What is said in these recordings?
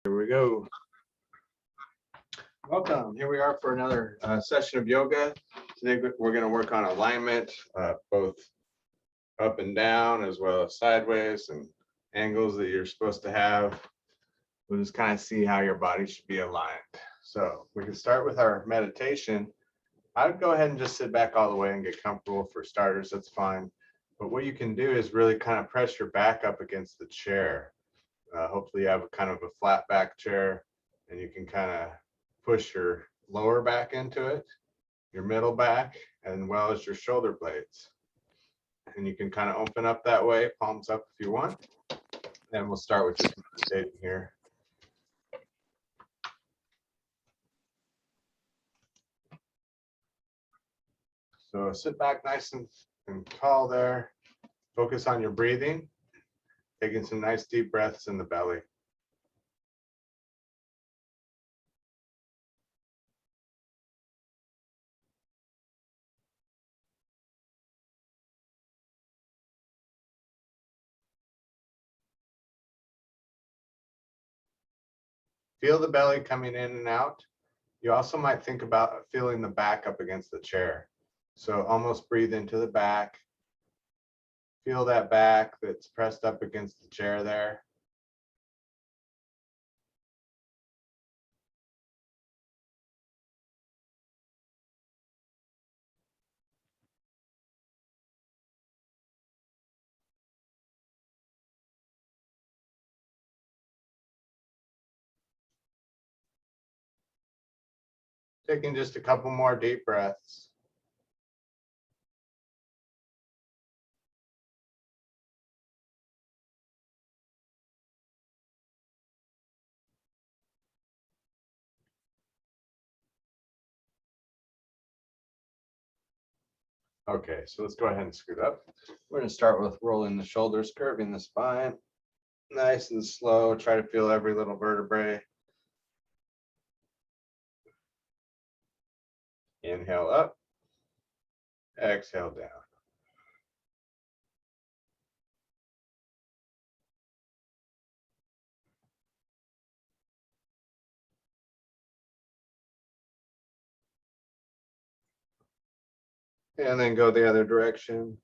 Here we go. Welcome. Here we are for another session of yoga. Today we're going to work on alignment, both up and down as well as sideways and angles that you're supposed to have. We'll just kind of see how your body should be aligned. So we can start with our meditation. I would go ahead and just sit back all the way and get comfortable. For starters, that's fine. But what you can do is really kind of press your back up against the chair. Hopefully you have a kind of a flat back chair and you can kind of push your lower back into it, your middle back, as well as your shoulder blades. And you can kind of open up that way, palms up if you want. And we'll start with just meditating here. So sit back nice and tall there. Focus on your breathing, taking some nice deep breaths in the belly. Feel the belly coming in and out. You also might think about feeling the back up against the chair. So almost breathe into the back. Feel that back that's pressed up against the chair there. Taking just a couple more deep breaths. Okay, so let's go ahead and scoot up. We're going to start with rolling the shoulders, curving the spine. Nice and slow. Try to feel every little vertebrae. Inhale up. Exhale down. And then go the other direction.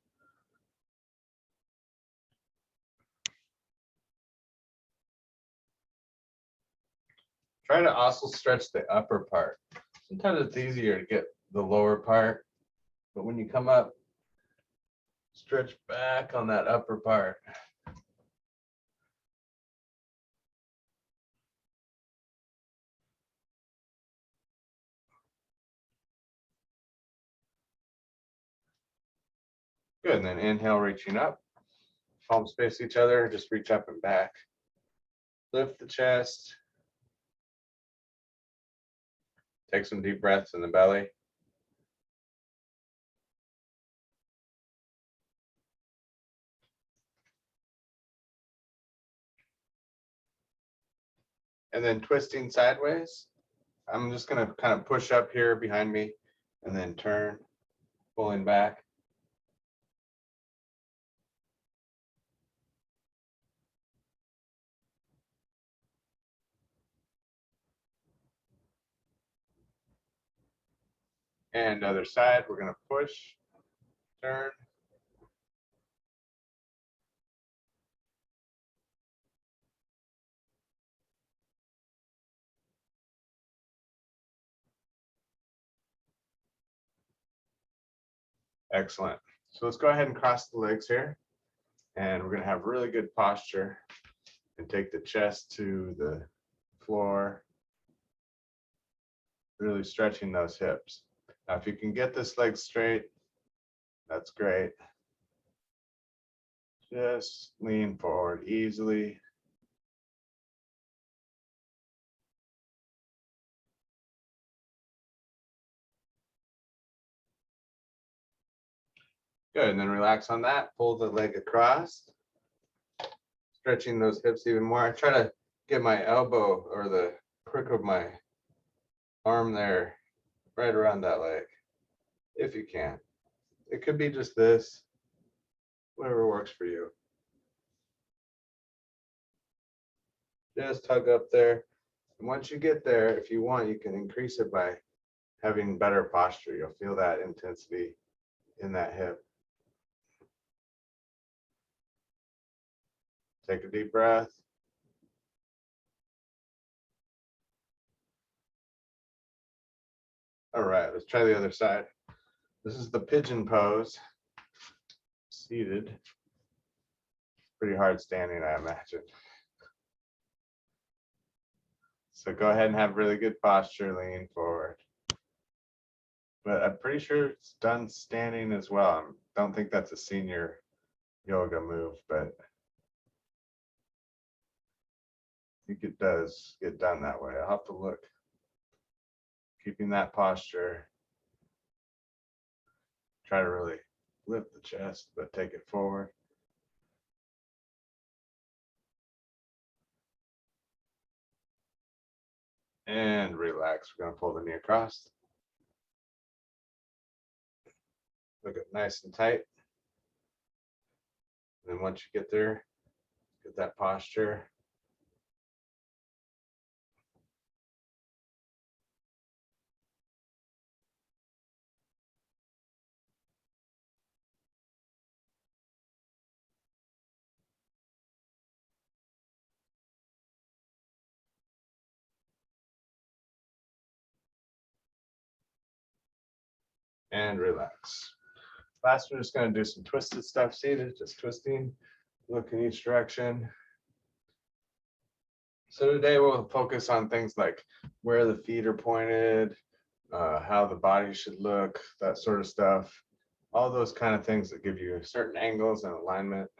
Try to also stretch the upper part. Sometimes it's easier to get the lower part, but when you come up, stretch back on that upper part. Good, and then inhale, reaching up. Palms face each other, just reach up and back. Lift the chest. Take some deep breaths in the belly. And then twisting sideways. I'm just going to kind of push up here behind me and then turn, pulling back. And other side, we're going to push, turn. Excellent. So let's go ahead and cross the legs here. And we're going to have really good posture and take the chest to the floor, really stretching those hips. Now, if you can get this leg straight, that's great. Just lean forward easily. Good, and then relax on that. Pull the leg across, stretching those hips even more. I try to get my elbow or the crook of my arm there, right around that leg, if you can. It could be just this, whatever works for you. Just tug up there. And once you get there, if you want, you can increase it by having better posture. You'll feel that intensity in that hip. Take a deep breath. All right, let's try the other side. This is the pigeon pose. Seated. Pretty hard standing, I imagine. So go ahead and have really good posture, lean forward. But I'm pretty sure it's done standing as well. I don't think that's a senior yoga move, but I think it does get done that way. I'll have to look. Keeping that posture. Try to really lift the chest, but take it forward. And relax. We're going to pull the knee across. Look it nice and tight. And then once you get there, get that posture. And relax. Last, we're just going to do some twisted stuff seated, just twisting, look in each direction. So today we'll focus on things like where the feet are pointed, how the body should look, that sort of stuff. All those kind of things that give you certain angles and alignment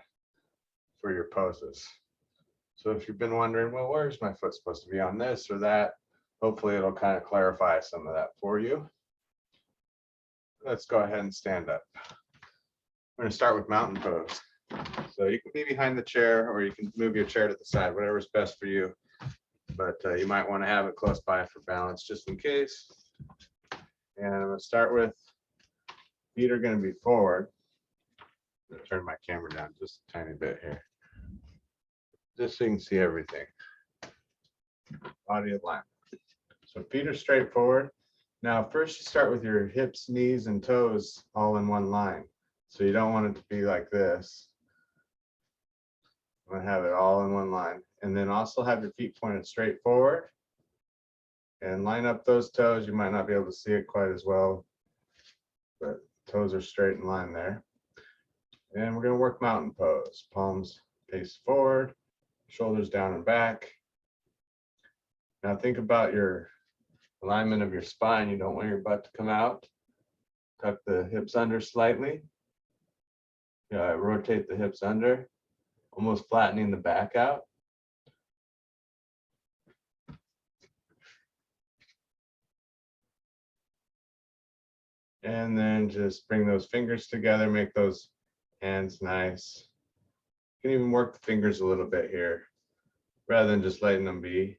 for your poses. So if you've been wondering, well, where's my foot supposed to be on this or that? Hopefully it'll kind of clarify some of that for you. Let's go ahead and stand up. We're going to start with mountain pose. So you can be behind the chair or you can move your chair to the side, whatever's best for you. But you might want to have it close by for balance just in case. And I'm going to start with feet are going to be forward. I'm going to turn my camera down just a tiny bit here. Just so you can see everything. Body alignment. So feet are straight forward. Now, first you start with your hips, knees, and toes all in one line. So you don't want it to be like this. I'm going to have it all in one line. And then also have your feet pointed straight forward. And line up those toes. You might not be able to see it quite as well, but toes are straight in line there. And we're going to work mountain pose. Palms face forward, shoulders down and back. Now think about your alignment of your spine. You don't want your butt to come out. Tuck the hips under slightly. Rotate the hips under, almost flattening the back out. And then just bring those fingers together, make those hands nice. You can even work the fingers a little bit here, rather than just letting them be.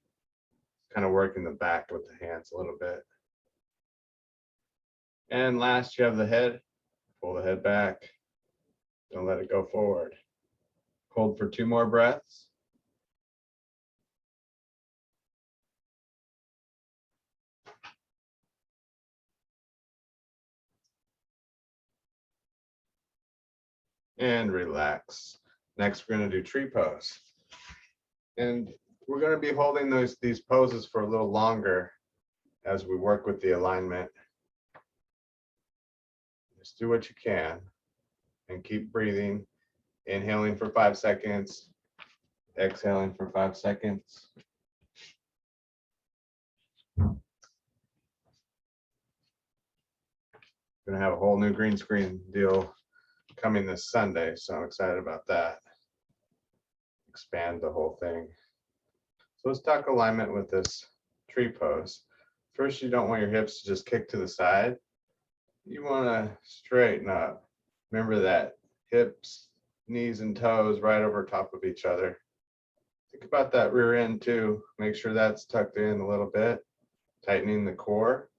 Kind of working the back with the hands a little bit. And last, you have the head. Pull the head back. Don't let it go forward. Hold for 2 more breaths. And relax. Next, we're going to do tree pose. And we're going to be holding these poses for a little longer as we work with the alignment. Just do what you can and keep breathing. Inhaling for 5 seconds, exhaling for 5 seconds. Gonna have a whole new green screen deal coming this Sunday, so I'm excited about that. Expand the whole thing. So let's talk alignment with this tree pose. First, you don't want your hips to just kick to the side. You want to straighten up. Remember that hips, knees, and toes right over top of each other. Think about that rear end too. Make sure that's tucked in a little bit, tightening the core.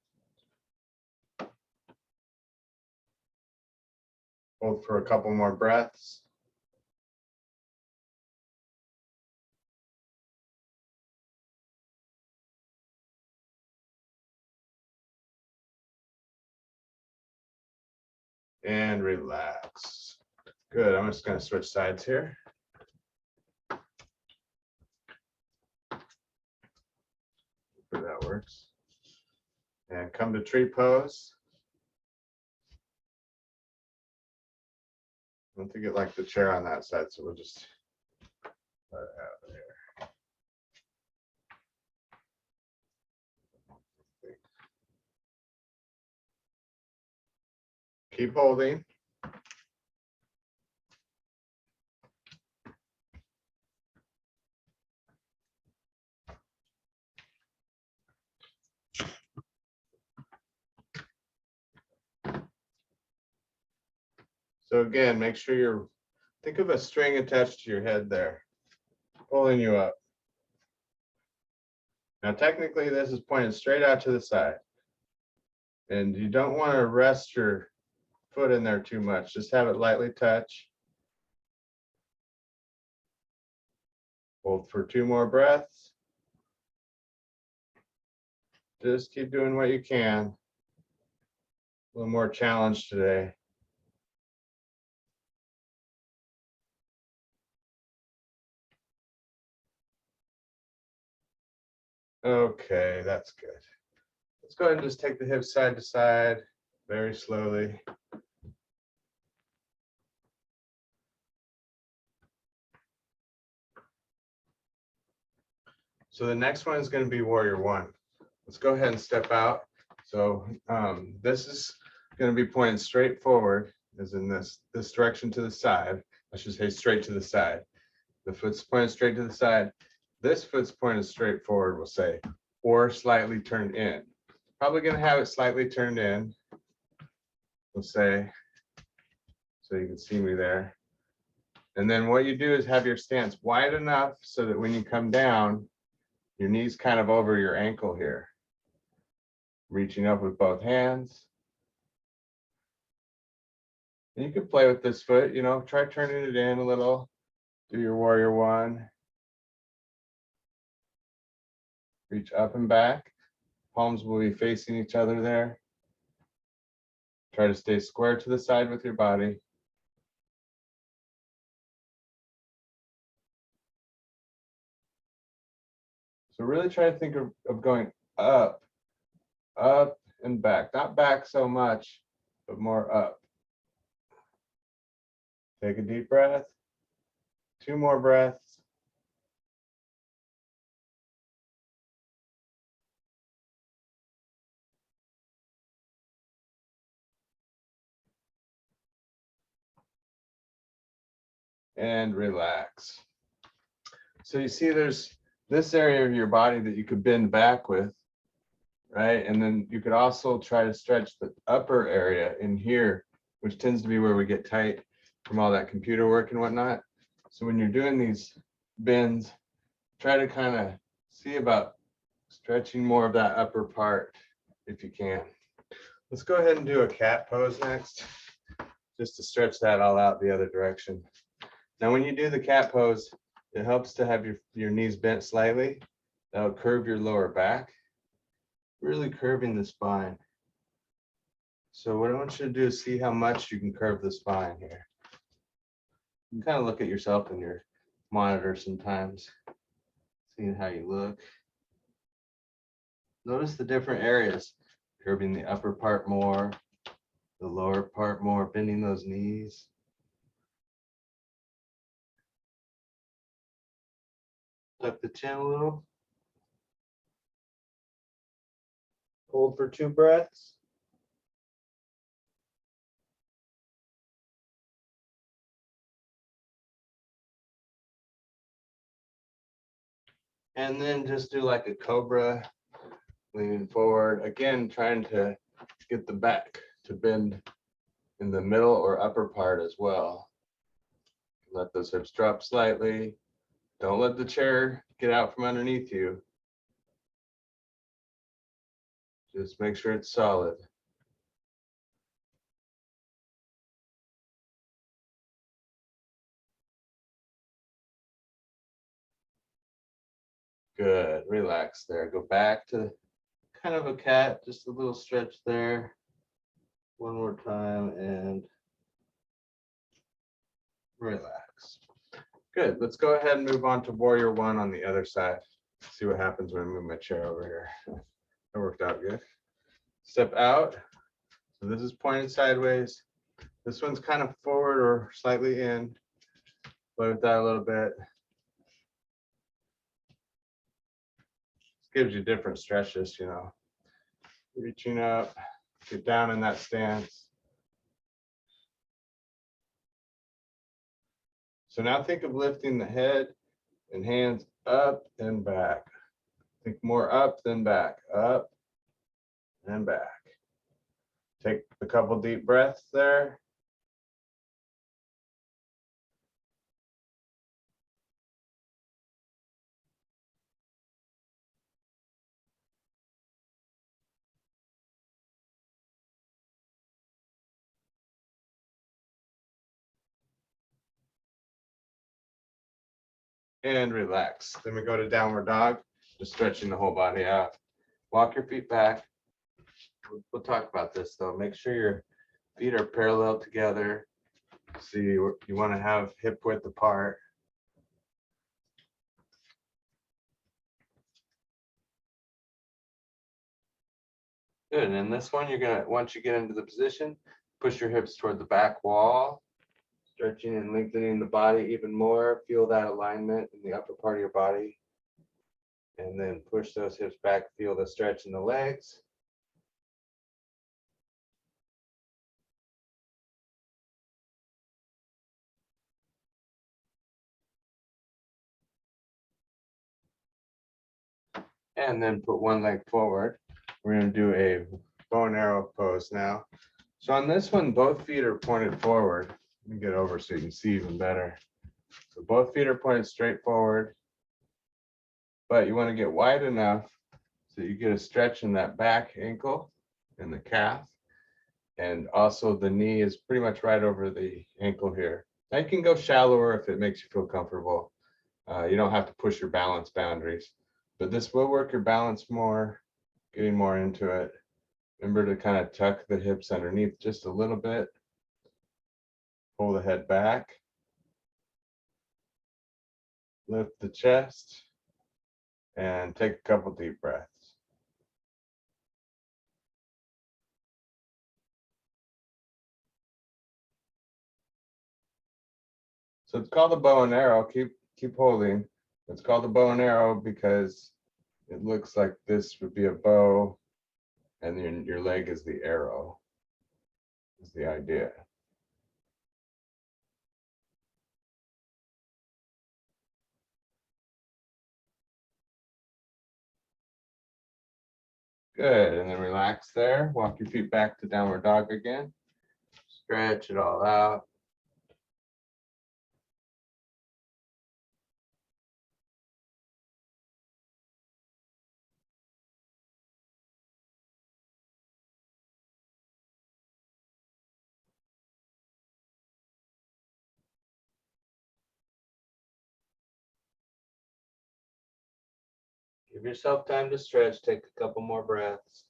Hold for a couple more breaths. and relax. Good. I'm just going to switch sides here. Hopefully that works. And come to tree pose. I don't think it liked the chair on that side, so we'll just let it out there. Keep holding. So again, make sure you're, think of a string attached to your head there, pulling you up. Now, technically, this is pointed straight out to the side. And you don't want to rest your foot in there too much. Just have it lightly touch. Hold for 2 more breaths. Just keep doing what you can. A little more challenge today. Okay, that's good. Let's go ahead and just take the hips side to side very slowly. So the next one is going to be warrior one. Let's go ahead and step out. So this is going to be pointed straight forward, as in this direction to the side. I should say straight to the side. The foot's pointed straight to the side. This foot's pointed straight forward, we'll say, or slightly turned in. Probably going to have it slightly turned in, we'll say, so you can see me there. And then what you do is have your stance wide enough so that when you come down, your knee's kind of over your ankle here. Reaching up with both hands. And you can play with this foot, you know, try turning it in a little. Do your warrior one. Reach up and back. Palms will be facing each other there. Try to stay square to the side with your body. So really try to think of going up, up and back. Not back so much, but more up. Take a deep breath. 2 more breaths. And relax. So you see there's this area of your body that you could bend back with, right? And then you could also try to stretch the upper area in here, which tends to be where we get tight from all that computer work and whatnot. So when you're doing these bends, try to kind of see about stretching more of that upper part if you can. Let's go ahead and do a cat pose next, just to stretch that all out the other direction. Now, when you do the cat pose, it helps to have your knees bent slightly. That'll curve your lower back, really curving the spine. So what I want you to do is see how much you can curve the spine here. You can kind of look at yourself in your monitor sometimes, seeing how you look. Notice the different areas, curving the upper part more, the lower part more, bending those knees. Tuck the chin a little. Hold for 2 breaths. And then just do like a cobra, leaning forward. Again, trying to get the back to bend in the middle or upper part as well. Let those hips drop slightly. Don't let the chair get out from underneath you. Just make sure it's solid. Good, relax there. Go back to kind of a cat, just a little stretch there. One more time and relax. Good. Let's go ahead and move on to warrior one on the other side. See what happens when I move my chair over here. That worked out good. Step out. So this is pointed sideways. This one's kind of forward or slightly in. Play with that a little bit. This gives you different stretches, you know. Reaching up, get down in that stance. So now think of lifting the head and hands up and back. Think more up than back, up and back. Take a couple deep breaths there. And relax. Then we go to downward dog, just stretching the whole body out. Walk your feet back. We'll talk about this though. Make sure your feet are parallel together. So you want to have hip width apart. Good. And in this one, you're gonna, once you get into the position, push your hips toward the back wall, stretching and lengthening the body even more. Feel that alignment in the upper part of your body. And then push those hips back, feel the stretch in the legs. And then put one leg forward. We're going to do a bow and arrow pose now. So on this one, both feet are pointed forward. Let me get over so you can see even better. So both feet are pointed straight forward, but you want to get wide enough so you get a stretch in that back ankle and the calf. And also the knee is pretty much right over the ankle here. Now you can go shallower if it makes you feel comfortable. You don't have to push your balance boundaries, but this will work your balance more, getting more into it. Remember to kind of tuck the hips underneath just a little bit. Pull the head back. Lift the chest and take a couple deep breaths. So it's called a bow and arrow. Keep holding. It's called a bow and arrow because it looks like this would be a bow and then your leg is the arrow, is the idea. Good, and then relax there. Walk your feet back to downward dog again. Stretch it all out. Give yourself time to stretch. Take a couple more breaths.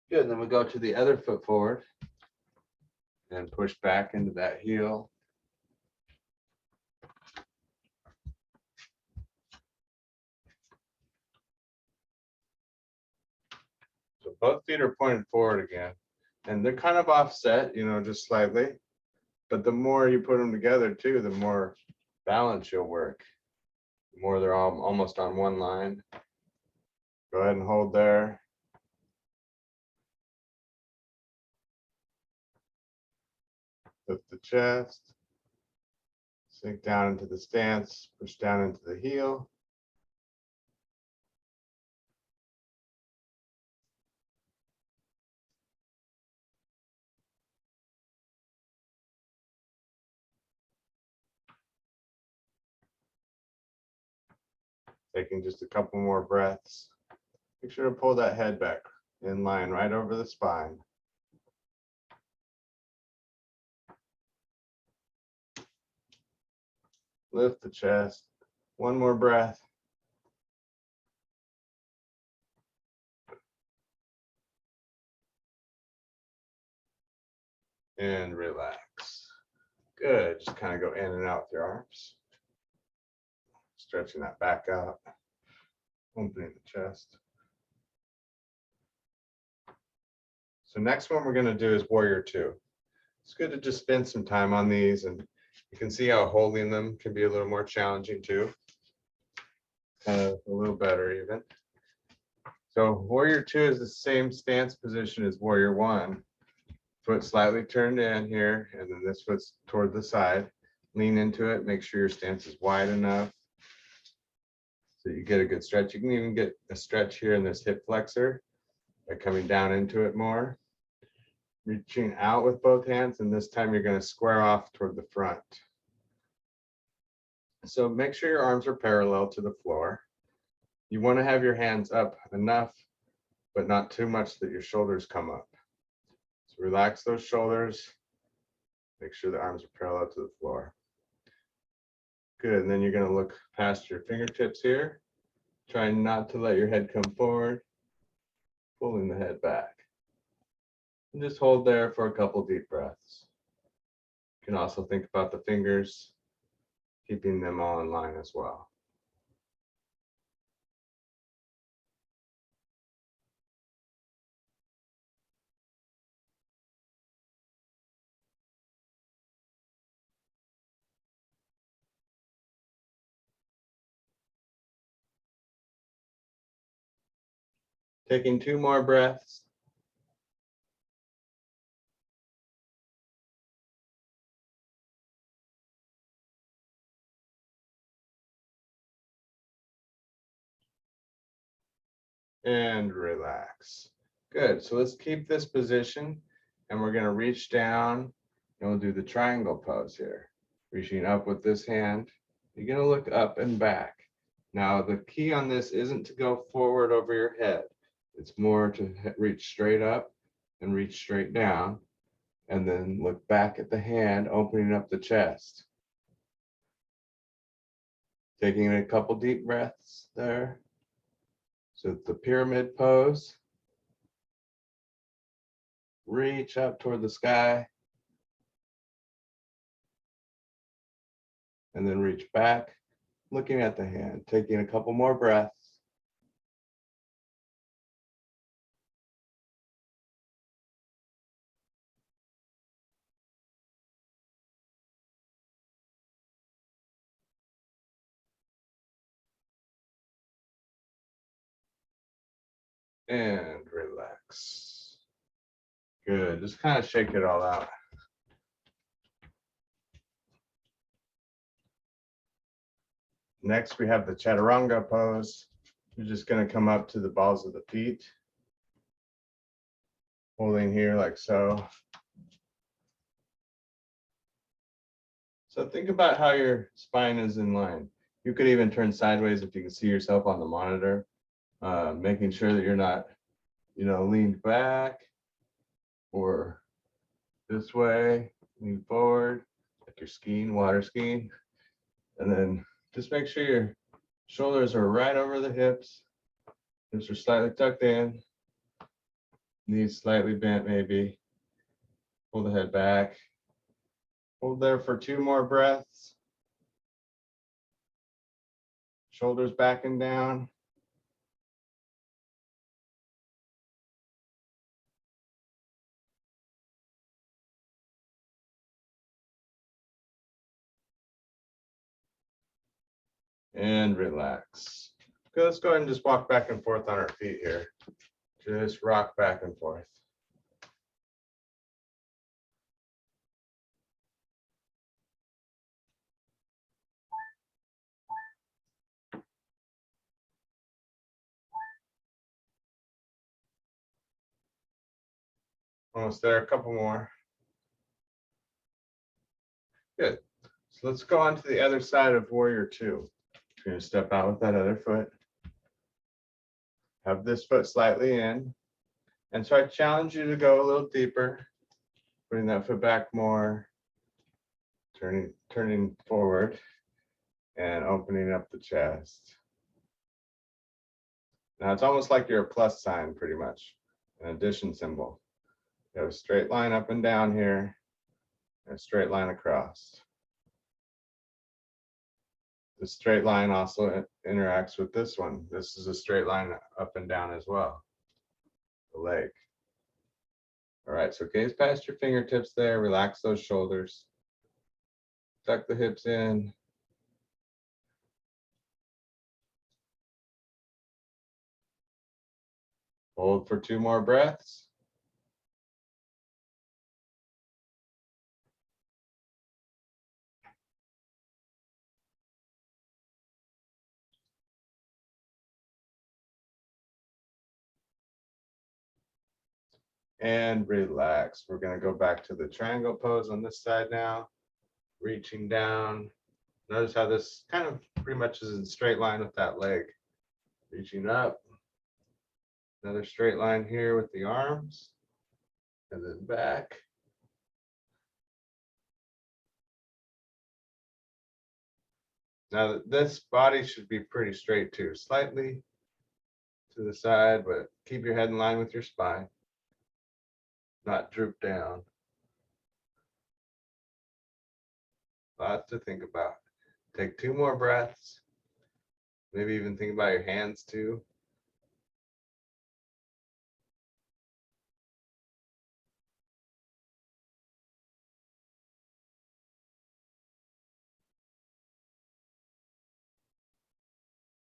Good, and then we go to the other foot forward and push back into that heel. So both feet are pointed forward again, and they're kind of offset, you know, just slightly. But the more you put them together too, the more balance you'll work. The more they're all almost on one line. Go ahead and hold there. Lift the chest. Sink down into the stance. Push down into the heel. Taking just a couple more breaths. Make sure to pull that head back in line right over the spine. Lift the chest. One more breath. And relax. Good. Just kind of go in and out with your arms. Stretching that back out. Opening the chest. So next one we're going to do is Warrior 2. It's good to just spend some time on these, and you can see how holding them can be a little more challenging too. Kind of a little better even. So Warrior 2 is the same stance position as Warrior 1. Foot slightly turned in here, and then this foot's toward the side. Lean into it, make sure your stance is wide enough so you get a good stretch. You can even get a stretch here in this hip flexor by coming down into it more. Reaching out with both hands, and this time you're going to square off toward the front. So make sure your arms are parallel to the floor. You want to have your hands up enough, but not too much that your shoulders come up. So relax those shoulders. Make sure the arms are parallel to the floor. Good, and then you're going to look past your fingertips here. Trying not to let your head come forward. Pulling the head back. And just hold there for a couple deep breaths. You can also think about the fingers, keeping them all in line as well. Taking 2 more breaths. And relax. Good. So let's keep this position, and we're going to reach down, and we'll do the triangle pose here. Reaching up with this hand. You're going to look up and back. Now, the key on this isn't to go forward over your head. It's more to reach straight up and reach straight down, and then look back at the hand, opening up the chest. Taking a couple deep breaths there. So the pyramid pose. Reach up toward the sky. And then reach back, looking at the hand, taking a couple more breaths. And relax. Good, just kind of shake it all out. Next, we have the Chaturanga Pose. You're just going to come up to the balls of the feet. Holding here like so. So think about how your spine is in line. You could even turn sideways if you can see yourself on the monitor. Making sure that you're not, leaned back or this way, lean forward, like you're skiing, water skiing. And then just make sure your shoulders are right over the hips. Hips are slightly tucked in. Knees slightly bent maybe. Pull the head back. Hold there for 2 more breaths. Shoulders back and down. And relax. Okay, let's go ahead and just walk back and forth on our feet here. Just rock back and forth. Almost there, a couple more. Good. So let's go on to the other side of Warrior 2. You're going to step out with that other foot. Have this foot slightly in. And so I challenge you to go a little deeper, putting that foot back more, turning forward. and opening up the chest. Now it's almost like you're a plus sign, pretty much, an addition symbol. You have a straight line up and down here, and a straight line across. The straight line also interacts with this one. This is a straight line up and down as well, the leg. All right, so gaze past your fingertips there, relax those shoulders, tuck the hips in. Hold for 2 more breaths. And relax. We're going to go back to the triangle pose on this side now, reaching down. Notice how this kind of pretty much is in straight line with that leg. Reaching up. Another straight line here with the arms, and then back. Now this body should be pretty straight too, slightly to the side, but keep your head in line with your spine, not droop down. Lots to think about. Take 2 more breaths. Maybe even think about your hands too.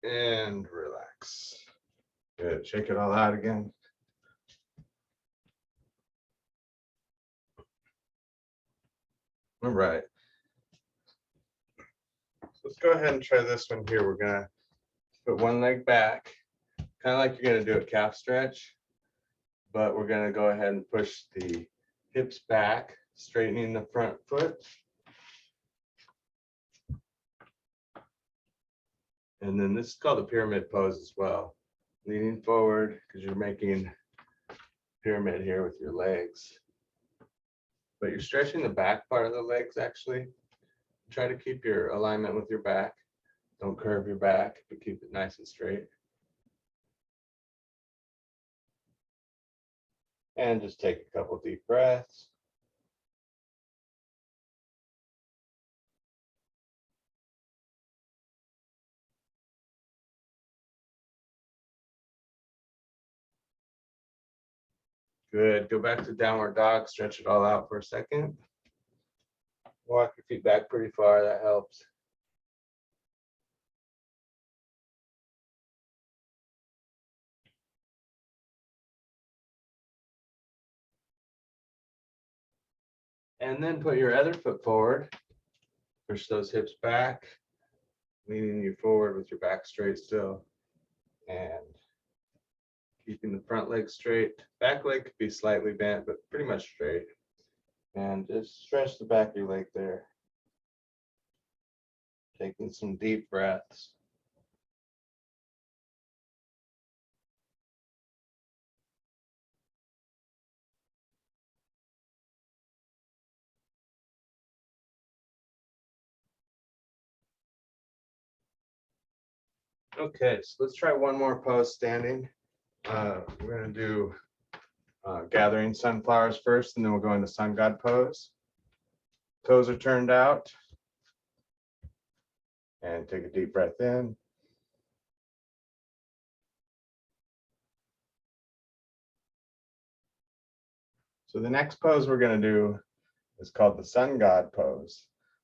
And relax. Good. Shake it all out again. All right. Let's go ahead and try this one here. We're going to put one leg back, kind of like you're going to do a calf stretch, but we're going to go ahead and push the hips back, straightening the front foot. And then this is called a pyramid pose as well. Leaning forward because you're making pyramid here with your legs. But you're stretching the back part of the legs actually. Try to keep your alignment with your back. Don't curve your back, but keep it nice and straight. And just take a couple deep breaths. Good. Go back to downward dog. Stretch it all out for a second. Walk your feet back pretty far. That helps. And then put your other foot forward. Push those hips back, leaning you forward with your back straight still. And keeping the front leg straight. Back leg could be slightly bent, but pretty much straight. And just stretch the back of your leg there. Taking some deep breaths. Okay, so let's try one more pose standing. We're going to do gathering sunflowers first, and then we'll go into sun god pose. Toes are turned out. And take a deep breath in. So the next pose we're going to do is called the sun god pose.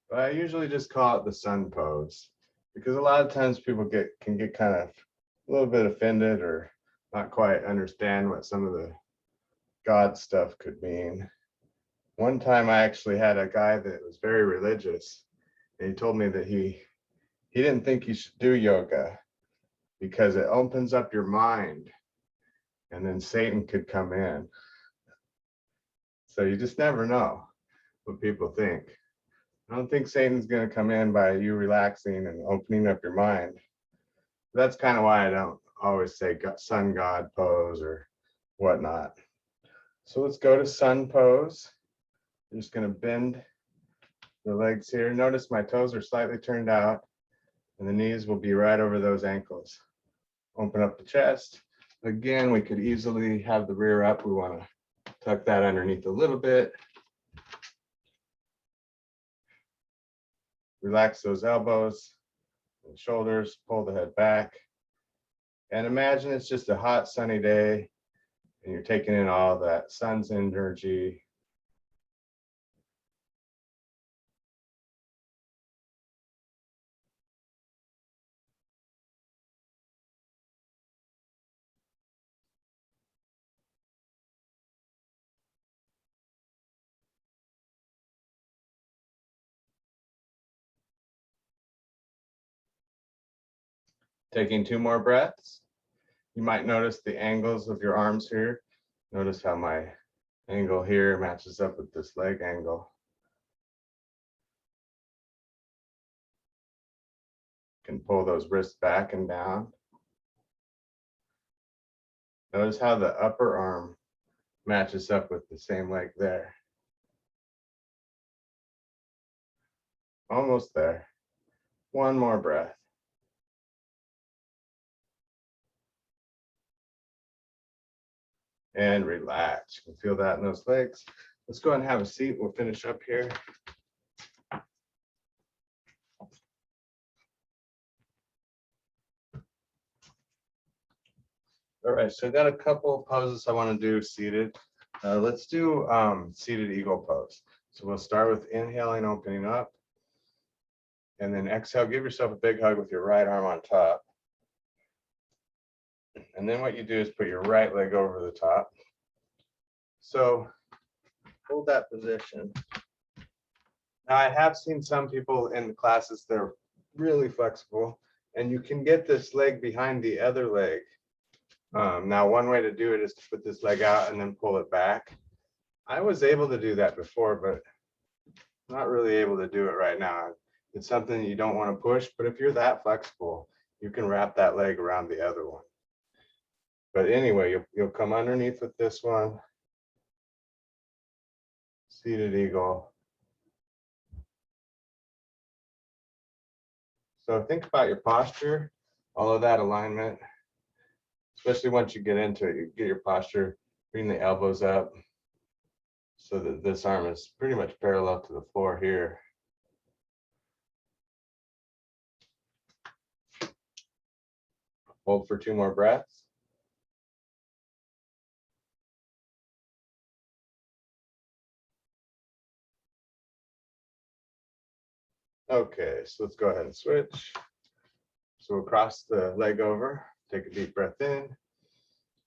But I usually just call it the sun pose because a lot of times people can get kind of a little bit offended or not quite understand what some of the God stuff could mean. One time I actually had a guy that was very religious, and he told me that he didn't think you should do yoga because it opens up your mind and then Satan could come in. So you just never know what people think. I don't think Satan's going to come in by you relaxing and opening up your mind. That's kind of why I don't always say sun god pose or whatnot. So let's go to sun pose. I'm just going to bend the legs here. Notice my toes are slightly turned out. and the knees will be right over those ankles. Open up the chest. Again, we could easily have the rear up. We want to tuck that underneath a little bit. Relax those elbows and shoulders, pull the head back. And imagine it's just a hot, sunny day, and you're taking in all that sun's energy. Taking 2 more breaths. You might notice the angles of your arms here. Notice how my angle here matches up with this leg angle. Can pull those wrists back and down. Notice how the upper arm matches up with the same leg there. Almost there. 1 more breath. And relax. You can feel that in those legs. Let's go ahead and have a seat. We'll finish up here. All right, so I got a couple of poses I want to do seated. Let's do seated eagle pose. So we'll start with inhaling, opening up, and then exhale. Give yourself a big hug with your right arm on top. And then what you do is put your right leg over the top. So hold that position. Now I have seen some people in the classes that are really flexible, and you can get this leg behind the other leg. Now one way to do it is to put this leg out and then pull it back. I was able to do that before, but not really able to do it right now. It's something you don't want to push, but if you're that flexible, you can wrap that leg around the other one. But anyway, you'll come underneath with this one. Seated eagle. So think about your posture, all of that alignment, especially once you get into it, you get your posture, bring the elbows up so that this arm is pretty much parallel to the floor here. Hold for 2 more breaths. Okay, so let's go ahead and switch. So we'll cross the leg over, take a deep breath in,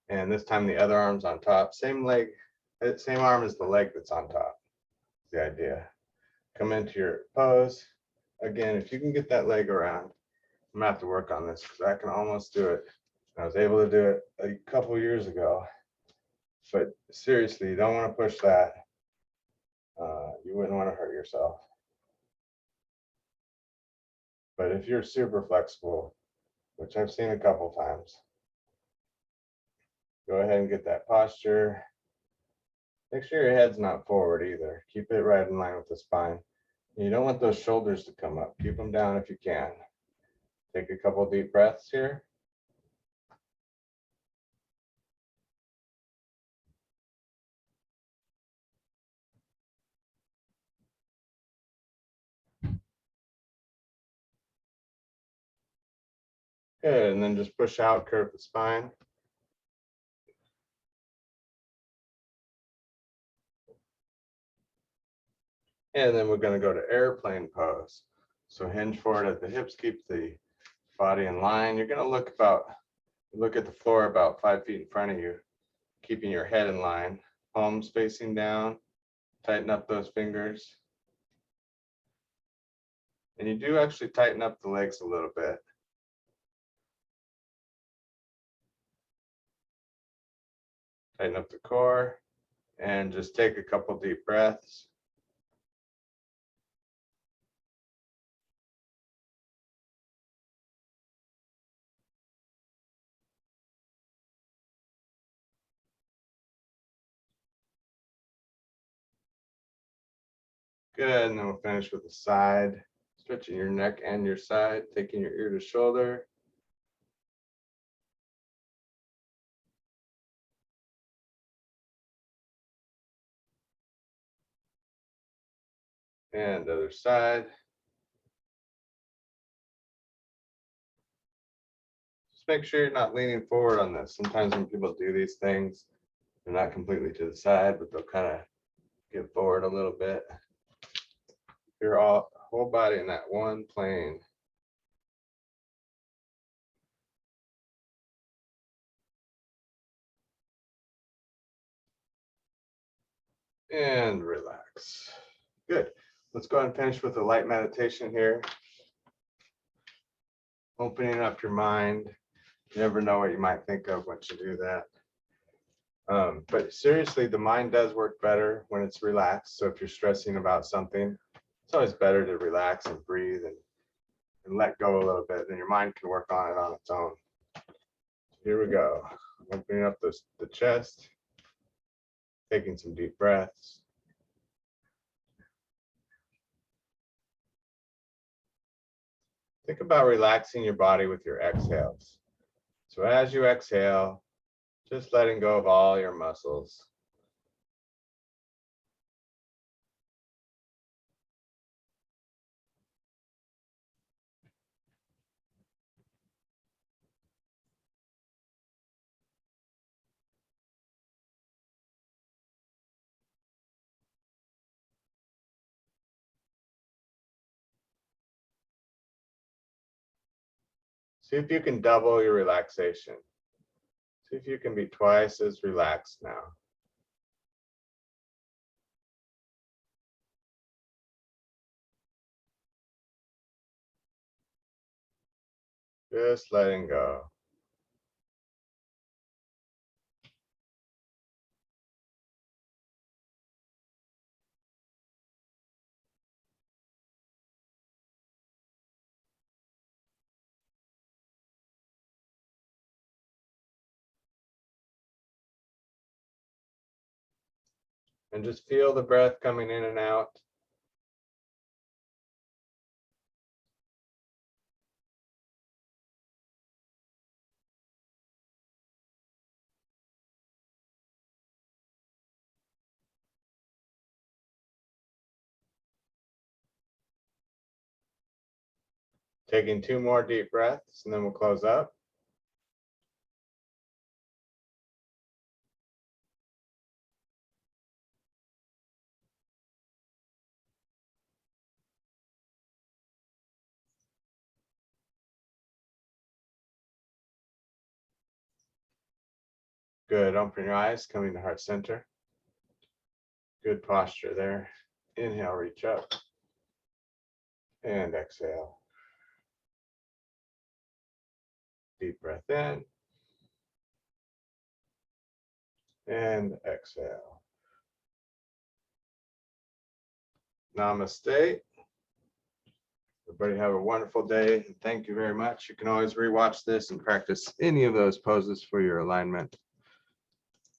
and this time the other arm's on top. Same leg, same arm as the leg that's on top. The idea. Come into your pose. Again, if you can get that leg around, I'm gonna have to work on this because I can almost do it. I was able to do it a couple years ago, but seriously, you don't want to push that. You wouldn't want to hurt yourself. But if you're super flexible, which I've seen a couple times, go ahead and get that posture. Make sure your head's not forward either. Keep it right in line with the spine. You don't want those shoulders to come up. Keep them down if you can. Take a couple deep breaths here. Good, and then just push out, curve the spine. And then we're going to go to airplane pose. So hinge forward at the hips, keep the body in line. You're going to look at the floor about 5 feet in front of you, keeping your head in line, palms facing down, tighten up those fingers. And you do actually tighten up the legs a little bit. Tighten up the core and just take a couple deep breaths. Good, and then we'll finish with the side Stretching your neck and your side, taking your ear to shoulder. And other side. Just make sure you're not leaning forward on this. Sometimes when people do these things, they're not completely to the side, but they'll kind of get forward a little bit. Your whole body in that one plane. And relax. Good. Let's go ahead and finish with a light meditation here. Opening up your mind. You never know what you might think of once you do that. But seriously, the mind does work better when it's relaxed. So if you're stressing about something, it's always better to relax and breathe and let go a little bit. Then your mind can work on it on its own. Here we go. Opening up the chest, taking some deep breaths. Think about relaxing your body with your exhales. So as you exhale, just letting go of all your muscles. See if you can double your relaxation. See if you can be twice as relaxed now. Just letting go. And just feel the breath coming in and out. Taking 2 more deep breaths, and then we'll close up. Good. Open your eyes, coming to heart center. Good posture there. Inhale, reach up. And exhale. Deep breath in. And exhale. Namaste. Everybody have a wonderful day. Thank you very much. You can always rewatch this and practice any of those poses for your alignment.